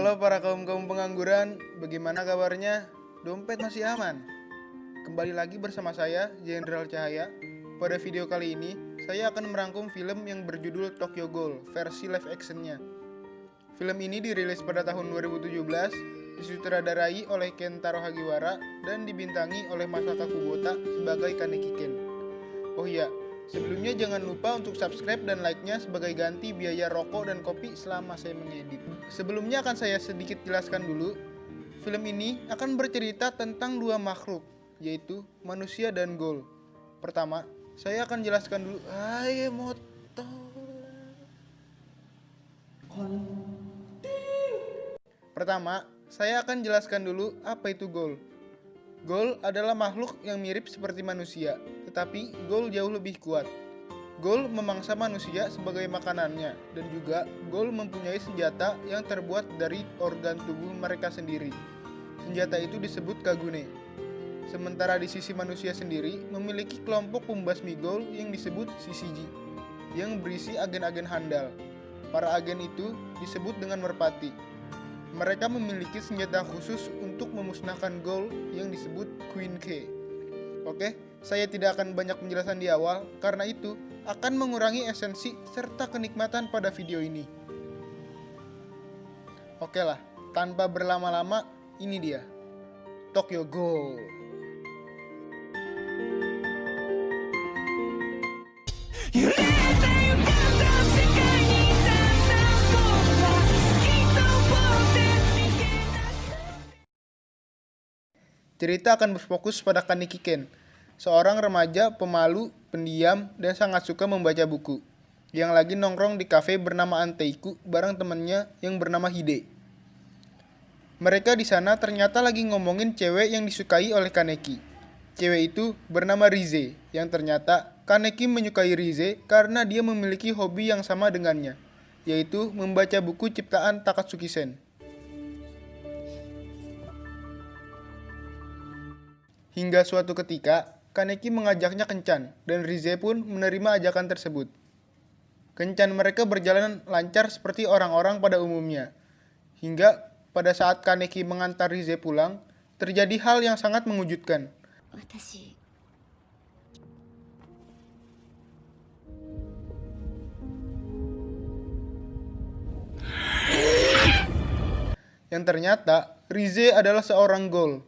Halo para kaum-kaum pengangguran, bagaimana kabarnya? Dompet masih aman? Kembali lagi bersama saya, Jenderal Cahaya. Pada video kali ini, saya akan merangkum film yang berjudul Tokyo Ghoul, versi live actionnya. Film ini dirilis pada tahun 2017, disutradarai oleh Kentaro Hagiwara, dan dibintangi oleh Masaka Kubota sebagai Kaneki Ken. Oh iya, sebelumnya jangan lupa untuk subscribe dan like-nya sebagai ganti biaya rokok dan kopi selama saya mengedit. Sebelumnya akan saya sedikit jelaskan dulu. Film ini akan bercerita tentang dua makhluk, yaitu manusia dan ghoul. Pertama, saya akan jelaskan dulu. Pertama, saya akan jelaskan dulu apa itu ghoul. Ghoul adalah makhluk yang mirip seperti manusia, tetapi ghoul jauh lebih kuat. Ghoul memangsa manusia sebagai makanannya, dan juga ghoul mempunyai senjata yang terbuat dari organ tubuh mereka sendiri. Senjata itu disebut Kagune. Sementara di sisi manusia sendiri memiliki kelompok pembasmi ghoul yang disebut Shishiji, yang berisi agen-agen handal. Para agen itu disebut dengan merpati. Mereka memiliki senjata khusus untuk memusnahkan ghoul yang disebut Queen K. Oke, saya tidak akan banyak penjelasan di awal, karena itu akan mengurangi esensi serta kenikmatan pada video ini. Oke lah, tanpa berlama-lama, ini dia, Tokyo Ghoul. Cerita akan berfokus pada Kaneki Ken, seorang remaja pemalu, pendiam, dan sangat suka membaca buku, yang lagi nongkrong di kafe bernama Anteiku bareng temannya yang bernama Hide. Mereka di sana ternyata lagi ngomongin cewek yang disukai oleh Kaneki. Cewek itu bernama Rize, yang ternyata Kaneki menyukai Rize karena dia memiliki hobi yang sama dengannya, yaitu membaca buku ciptaan Takatsuki-sen. Hingga suatu ketika, Kaneki mengajaknya kencan, dan Rize pun menerima ajakan tersebut. Kencan mereka berjalan lancar seperti orang-orang pada umumnya. Hingga pada saat Kaneki mengantar Rize pulang, terjadi hal yang sangat mengejutkan. Yang ternyata, Rize adalah seorang ghoul.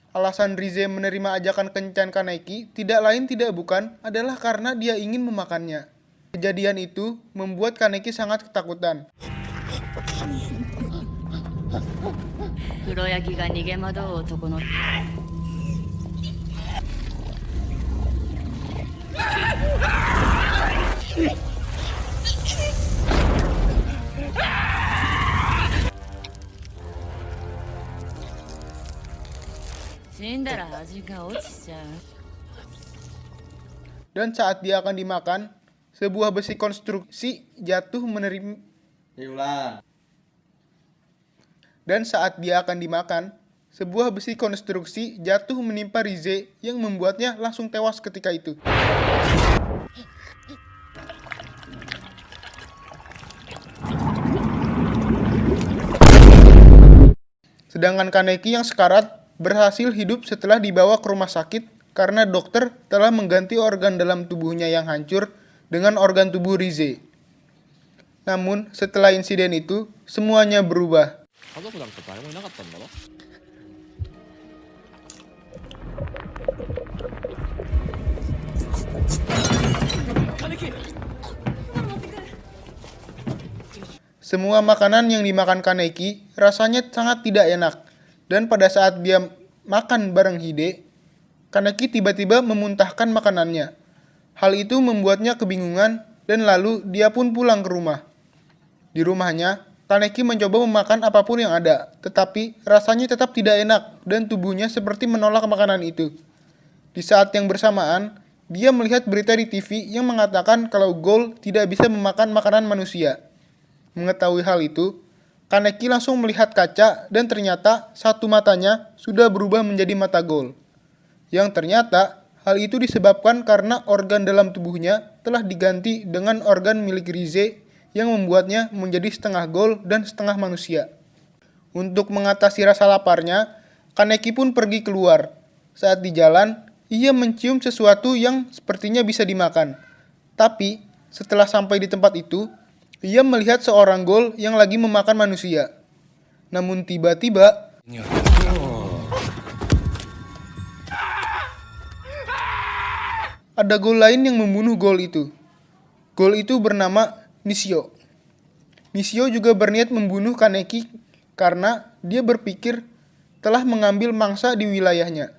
Alasan Rize menerima ajakan kencan Kaneki tidak lain tidak bukan adalah karena dia ingin memakannya. Kejadian itu membuat Kaneki sangat ketakutan. Dan saat dia akan dimakan, sebuah besi konstruksi jatuh menerima. Dan saat dia akan dimakan, sebuah besi konstruksi jatuh menimpa Rize yang membuatnya langsung tewas ketika itu. Sedangkan Kaneki yang sekarat berhasil hidup setelah dibawa ke rumah sakit karena dokter telah mengganti organ dalam tubuhnya yang hancur dengan organ tubuh Rize. Namun, setelah insiden itu, semuanya berubah. Semua makanan yang dimakan Kaneki rasanya sangat tidak enak. Dan pada saat dia makan bareng Hide, Kaneki tiba-tiba memuntahkan makanannya. Hal itu membuatnya kebingungan dan lalu dia pun pulang ke rumah. Di rumahnya, Kaneki mencoba memakan apapun yang ada, tetapi rasanya tetap tidak enak dan tubuhnya seperti menolak makanan itu. Di saat yang bersamaan, dia melihat berita di TV yang mengatakan kalau ghoul tidak bisa memakan makanan manusia. Mengetahui hal itu, Kaneki langsung melihat kaca dan ternyata satu matanya sudah berubah menjadi mata ghoul. Yang ternyata hal itu disebabkan karena organ dalam tubuhnya telah diganti dengan organ milik Rize yang membuatnya menjadi setengah ghoul dan setengah manusia. Untuk mengatasi rasa laparnya, Kaneki pun pergi keluar. Saat di jalan, ia mencium sesuatu yang sepertinya bisa dimakan. Tapi, setelah sampai di tempat itu, ia melihat seorang ghoul yang lagi memakan manusia. Namun tiba-tiba, ada ghoul lain yang membunuh ghoul itu. Ghoul itu bernama Nishio. Nishio juga berniat membunuh Kaneki karena dia berpikir telah mengambil mangsa di wilayahnya.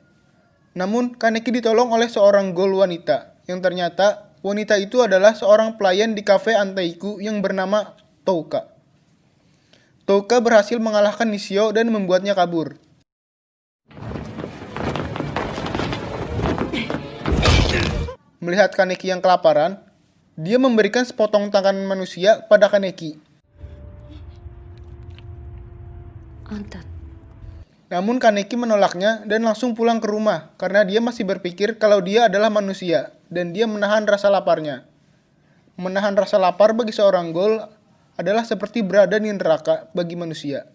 Namun, Kaneki ditolong oleh seorang ghoul wanita, yang ternyata wanita itu adalah seorang pelayan di kafe Anteiku yang bernama Touka. Touka berhasil mengalahkan Nishio dan membuatnya kabur. Melihat Kaneki yang kelaparan, dia memberikan sepotong tangan manusia pada Kaneki. Namun Kaneki menolaknya dan langsung pulang ke rumah karena dia masih berpikir kalau dia adalah manusia dan dia menahan rasa laparnya. Menahan rasa lapar bagi seorang ghoul adalah seperti berada di neraka bagi manusia.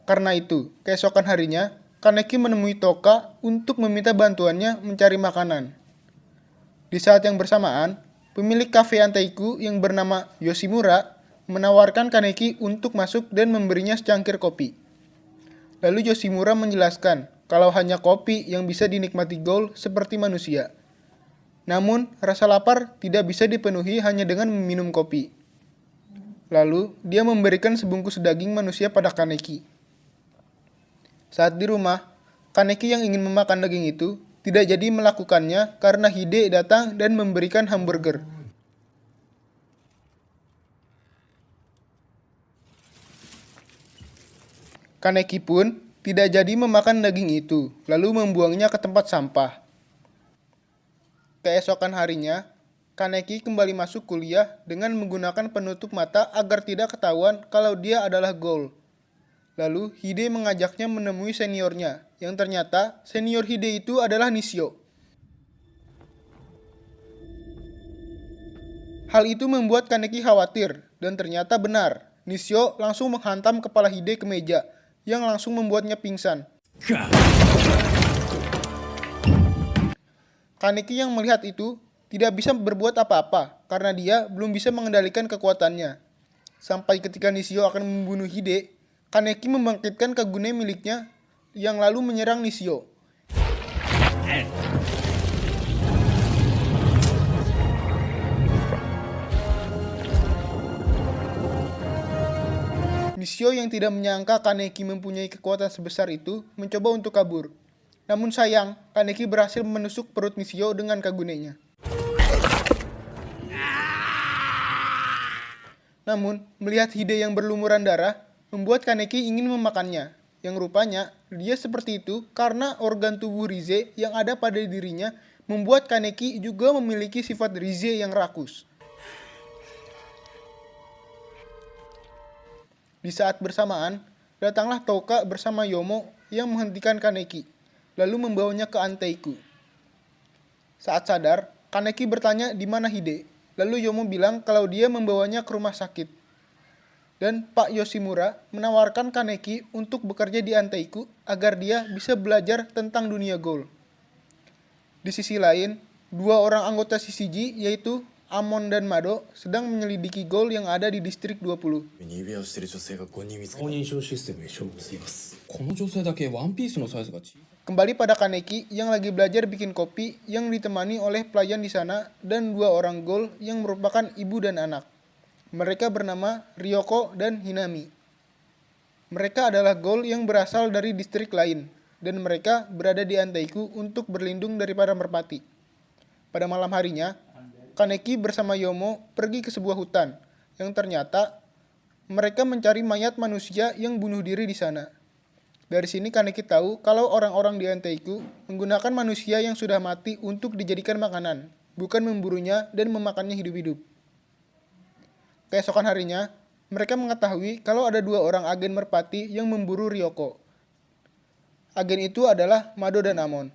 Karena itu, keesokan harinya, Kaneki menemui Touka untuk meminta bantuannya mencari makanan. Di saat yang bersamaan, pemilik kafe Anteiku yang bernama Yoshimura menawarkan Kaneki untuk masuk dan memberinya secangkir kopi. Lalu Yoshimura menjelaskan kalau hanya kopi yang bisa dinikmati ghoul seperti manusia. Namun, rasa lapar tidak bisa dipenuhi hanya dengan meminum kopi. Lalu, dia memberikan sebungkus daging manusia pada Kaneki. Saat di rumah, Kaneki yang ingin memakan daging itu tidak jadi melakukannya karena Hide datang dan memberikan hamburger. Kaneki pun tidak jadi memakan daging itu, lalu membuangnya ke tempat sampah. Keesokan harinya, Kaneki kembali masuk kuliah dengan menggunakan penutup mata agar tidak ketahuan kalau dia adalah ghoul. Lalu Hide mengajaknya menemui seniornya, yang ternyata senior Hide itu adalah Nishio. Hal itu membuat Kaneki khawatir, dan ternyata benar. Nishio langsung menghantam kepala Hide ke meja, yang langsung membuatnya pingsan. Kaneki yang melihat itu tidak bisa berbuat apa-apa karena dia belum bisa mengendalikan kekuatannya. Sampai ketika Nishio akan membunuh Hide, Kaneki membangkitkan Kagune miliknya yang lalu menyerang Nishio. Nishio yang tidak menyangka Kaneki mempunyai kekuatan sebesar itu mencoba untuk kabur. Namun sayang, Kaneki berhasil menusuk perut Nishio dengan kagunenya. Namun, melihat Hide yang berlumuran darah, membuat Kaneki ingin memakannya. Yang rupanya, dia seperti itu karena organ tubuh Rize yang ada pada dirinya membuat Kaneki juga memiliki sifat Rize yang rakus. Di saat bersamaan, datanglah Touka bersama Yomo yang menghentikan Kaneki, lalu membawanya ke Anteiku. Saat sadar, Kaneki bertanya di mana Hide, lalu Yomo bilang kalau dia membawanya ke rumah sakit. Dan Pak Yoshimura menawarkan Kaneki untuk bekerja di Anteiku agar dia bisa belajar tentang dunia ghoul. Di sisi lain, dua orang anggota CCG yaitu Amon dan Mado sedang menyelidiki ghoul yang ada di distrik 20. Kembali pada Kaneki yang lagi belajar bikin kopi yang ditemani oleh pelayan di sana dan dua orang ghoul yang merupakan ibu dan anak. Mereka bernama Ryoko dan Hinami. Mereka adalah ghoul yang berasal dari distrik lain dan mereka berada di Anteiku untuk berlindung daripada merpati. Pada malam harinya, Kaneki bersama Yomo pergi ke sebuah hutan, yang ternyata mereka mencari mayat manusia yang bunuh diri di sana. Dari sini Kaneki tahu kalau orang-orang di Anteiku menggunakan manusia yang sudah mati untuk dijadikan makanan, bukan memburunya dan memakannya hidup-hidup. Keesokan harinya, mereka mengetahui kalau ada dua orang agen merpati yang memburu Ryoko. Agen itu adalah Mado dan Amon.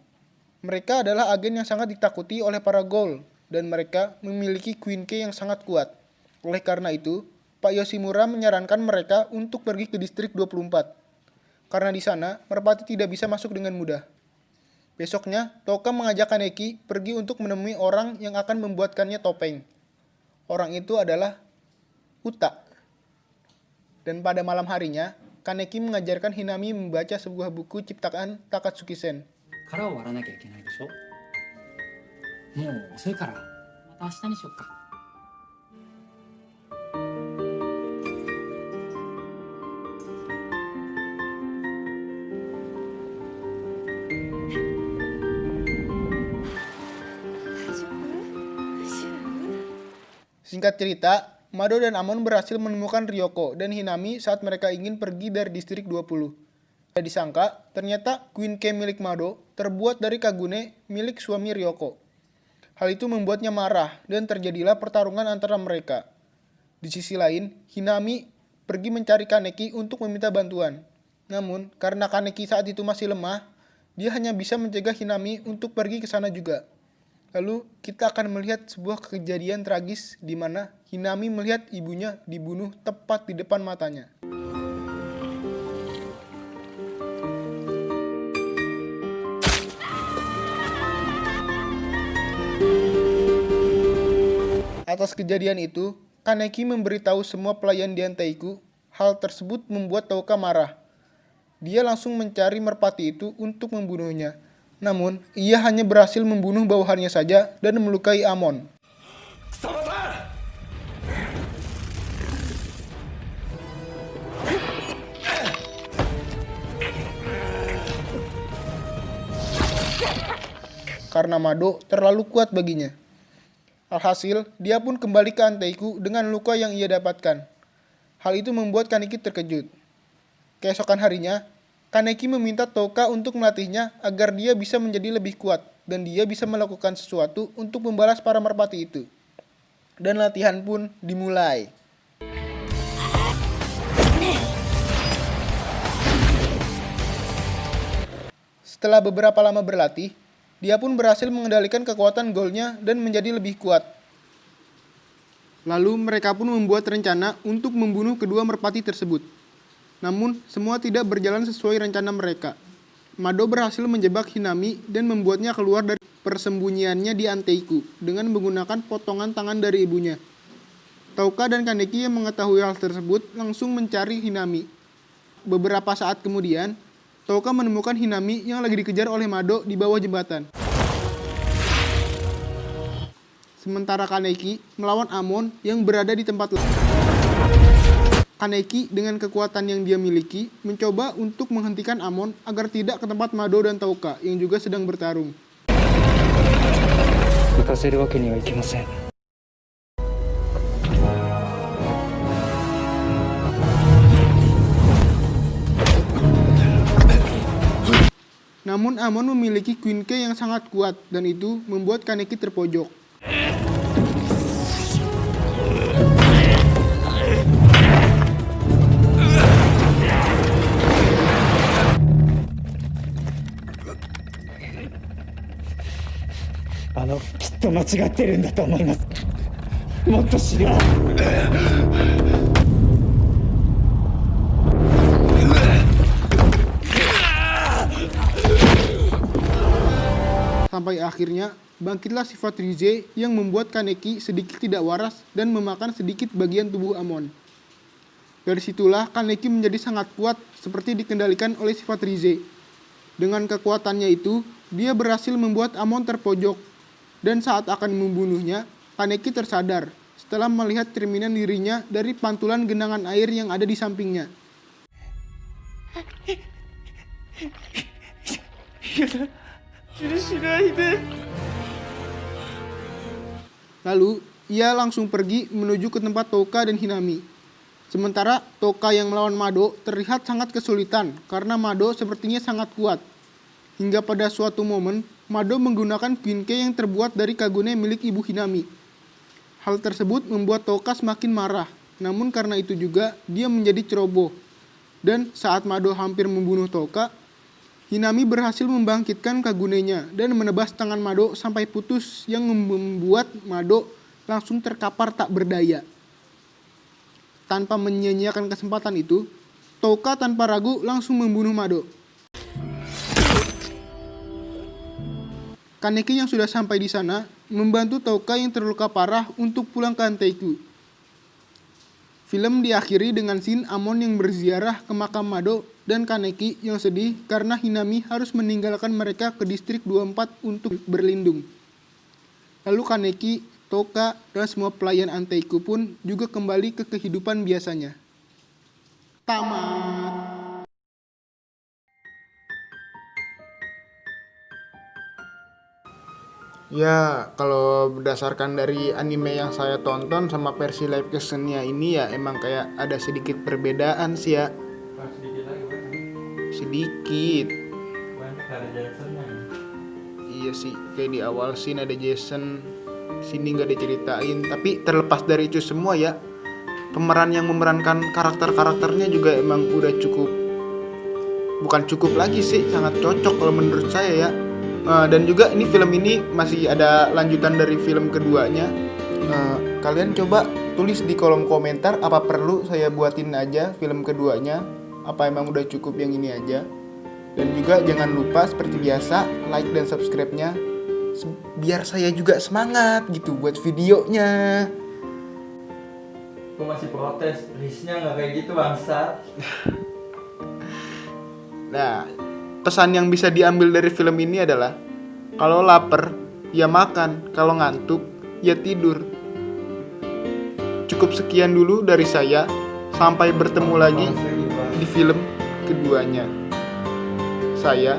Mereka adalah agen yang sangat ditakuti oleh para ghoul, dan mereka memiliki Queen Key yang sangat kuat. Oleh karena itu, Pak Yoshimura menyarankan mereka untuk pergi ke distrik 24, karena di sana merpati tidak bisa masuk dengan mudah. Besoknya, Touka mengajak Kaneki pergi untuk menemui orang yang akan membuatkannya topeng. Orang itu adalah Uta. Dan pada malam harinya, Kaneki mengajarkan Hinami membaca sebuah buku ciptaan Takatsuki-sen. 殻を割らなきゃいけないでしょ。もう遅いからまた明日にしよっか。Singkat cerita, Mado dan Amon berhasil menemukan Ryoko dan Hinami saat mereka ingin pergi dari distrik 20. Tidak disangka, ternyata Queen Key milik Mado terbuat dari Kagune milik suami Ryoko. Hal itu membuatnya marah dan terjadilah pertarungan antara mereka. Di sisi lain, Hinami pergi mencari Kaneki untuk meminta bantuan. Namun, karena Kaneki saat itu masih lemah, dia hanya bisa mencegah Hinami untuk pergi ke sana juga. Lalu, kita akan melihat sebuah kejadian tragis di mana Hinami melihat ibunya dibunuh tepat di depan matanya. Atas kejadian itu, Kaneki memberitahu semua pelayan di Anteiku. Hal tersebut membuat Touka marah. Dia langsung mencari merpati itu untuk membunuhnya. Namun, ia hanya berhasil membunuh bawahannya saja dan melukai Amon. Karena Mado terlalu kuat baginya. Alhasil, dia pun kembali ke Anteiku dengan luka yang ia dapatkan. Hal itu membuat Kaneki terkejut. Keesokan harinya, Kaneki meminta Touka untuk melatihnya agar dia bisa menjadi lebih kuat dan dia bisa melakukan sesuatu untuk membalas para merpati itu. Dan latihan pun dimulai. Setelah beberapa lama berlatih, dia pun berhasil mengendalikan kekuatan golnya dan menjadi lebih kuat. Lalu mereka pun membuat rencana untuk membunuh kedua merpati tersebut. Namun, semua tidak berjalan sesuai rencana mereka. Mado berhasil menjebak Hinami dan membuatnya keluar dari persembunyiannya di Anteiku dengan menggunakan potongan tangan dari ibunya. Touka dan Kaneki yang mengetahui hal tersebut langsung mencari Hinami. Beberapa saat kemudian, Touka menemukan Hinami yang lagi dikejar oleh Mado di bawah jembatan. Sementara Kaneki melawan Amon yang berada di tempat lain. Kaneki dengan kekuatan yang dia miliki mencoba untuk menghentikan Amon agar tidak ke tempat Mado dan Touka yang juga sedang bertarung. Namun Amon memiliki Queen Key yang sangat kuat dan itu membuat Kaneki terpojok. Sampai akhirnya, bangkitlah sifat Rize yang membuat Kaneki sedikit tidak waras dan memakan sedikit bagian tubuh Amon. Dari situlah Kaneki menjadi sangat kuat seperti dikendalikan oleh sifat Rize. Dengan kekuatannya itu, dia berhasil membuat Amon terpojok. Dan saat akan membunuhnya, Kaneki tersadar setelah melihat cerminan dirinya dari pantulan genangan air yang ada di sampingnya. Lalu, ia langsung pergi menuju ke tempat Touka dan Hinami. Sementara Touka yang melawan Mado terlihat sangat kesulitan karena Mado sepertinya sangat kuat. Hingga pada suatu momen, Mado menggunakan Queen Key yang terbuat dari Kagune milik ibu Hinami. Hal tersebut membuat Touka semakin marah, namun karena itu juga dia menjadi ceroboh. Dan saat Mado hampir membunuh Touka, Hinami berhasil membangkitkan Kagunenya dan menebas tangan Mado sampai putus yang membuat Mado langsung terkapar tak berdaya. tanpa menyia-nyiakan kesempatan itu, Touka tanpa ragu langsung membunuh Mado. Kaneki yang sudah sampai di sana membantu Touka yang terluka parah untuk pulang ke Hanteiku. Film diakhiri dengan scene Amon yang berziarah ke makam Mado dan Kaneki yang sedih karena Hinami harus meninggalkan mereka ke distrik 24 untuk berlindung. Lalu Kaneki, Touka, dan semua pelayan Hanteiku pun juga kembali ke kehidupan biasanya. Tamat. Ya, kalau berdasarkan dari anime yang saya tonton sama versi live actionnya ini ya emang kayak ada sedikit perbedaan sih ya. Sedikit lagi kan? Sedikit. Banyak ada Jacksonnya. Iya sih, kayak di awal scene ada Jason, sini nggak diceritain. Tapi terlepas dari itu semua ya, pemeran yang memerankan karakter-karakternya juga emang udah cukup. Bukan cukup lagi sih, sangat cocok kalau menurut saya ya. Dan juga ini film ini masih ada lanjutan dari film keduanya. Kalian coba tulis di kolom komentar apa perlu saya buatin aja film keduanya, apa emang udah cukup yang ini aja. Dan juga jangan lupa seperti biasa like dan subscribe-nya biar saya juga semangat gitu buat videonya. Gue masih protes, Risnya nggak kayak gitu bangsat. Nah, pesan yang bisa diambil dari film ini adalah kalau lapar, ya makan, kalau ngantuk, ya tidur. Cukup sekian dulu dari saya, sampai bertemu lagi di film keduanya. Saya,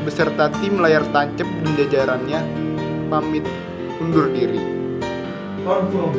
beserta tim layar tancap dan jajarannya, pamit undur diri. Confirm.